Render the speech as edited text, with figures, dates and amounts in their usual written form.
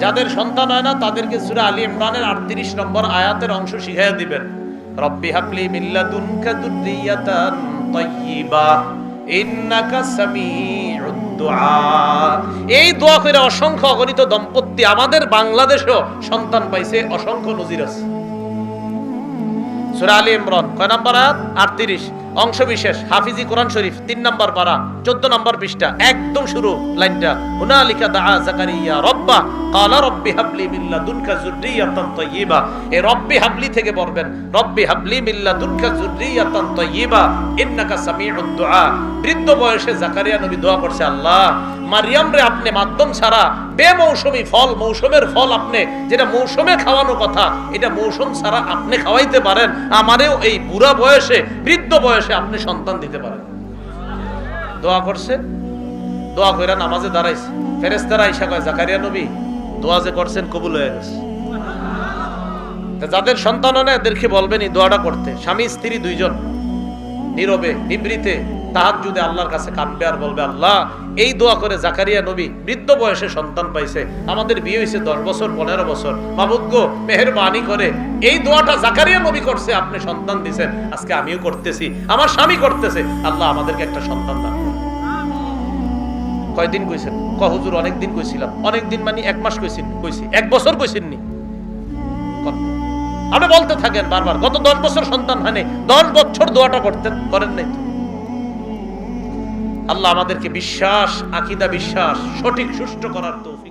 যাদের সন্তান হয় না তাদেরকে সূরা আলী ইমরানের 38 নম্বর আয়াতের অংশ শিখাইয়া দিবেন। রব্বি হাবলি মিন লাদুনকা যুররিয়াতান তাইয়্যিবা ইন্নাকা সামিউদ দুআ। এই দোয়া করে অসংখ্য অগণিত দম্পতি আমাদের বাংলাদেশেও সন্তান পাইছে, অসংখ্য নজির আছে। সূরা আলী ইমরান কয় নম্বর আয়াত? 38, অংশ বিশেষ, হাফিজি কোরআন শরীফ 3 নম্বর পারা 14 নম্বর পৃষ্ঠা, একদম শুরু লাইনটা, হুনালিকা দাআ যাকারিয়া রাব্বা ক্বালা রব্বি হাবলি মিন লাদুনকা যুররিয়াতান তাইয়্যিবা। এই রব্বি হাবলি থেকে পড়বেন, রব্বি হাবলি মিন লাদুনকা যুররিয়াতান তাইয়্যিবা ইন্নাকা সামিউদ দুআ। বৃদ্ধ বয়সে জাকারিয়া নবী দোয়া করছে, আল্লাহ মারিয়াম রে আপনি মাধ্যম ছাড়া বেমৌসুমী ফল, মৌসুমের ফল আপনি যেটা মৌসুমে খাওয়ানো কথা, এটা মৌসুম ছাড়া আপনি খাওয়াইতে পারেন, আমারেও এই বুড়া বয়সে, বৃদ্ধ বয়সে আপনি সন্তান দিতে পারেন। দোয়া করছে, দোয়া কইরা নামাজে দাঁড়াইছে, ফেরেশতারা আইসা কয় জাকারিয়া নবী দোয়া যে করছেন কবুল হয়ে গেছে। যাদের সন্তান হয় না এদেরকে বলবেন এই দোয়াটা করতে। স্বামী স্ত্রী দুইজন নীরবে নিভৃতে তাহাজ্জুদে আল্লাহর কাছে কাঁদবে আর বলবে, আল্লাহ এই দোয়া করে জাকারিয়া নবী বৃদ্ধ বয়সে সন্তান পাইছে, আমাদের বিয়ে হয়েছে 10 বছর 15 বছর, মাবুদ গো মেহেরবানি করে এই দোয়াটা জাকারিয়া নবী করছে, আপনি সন্তান দিবেন, আজকে আমিও করতেছি, আমার স্বামী করতেছে, আল্লাহ আমাদেরকে একটা সন্তান দান করুন। কয়দিন কইছেন? হুজুর অনেকদিন কইছিলাম। অনেকদিন মানে 1 মাস কইছি, 1 বছর কইছেননি। আপনি বলতে থাকেন বারবার, গত 10 বছর সন্তান হয়নি, 10 বছর দোয়াটা করেন নাই। আল্লাহ আমাদেরকে বিশ্বাস, আকীদা বিশ্বাস সঠিক সুষ্ঠু করার তৌফিক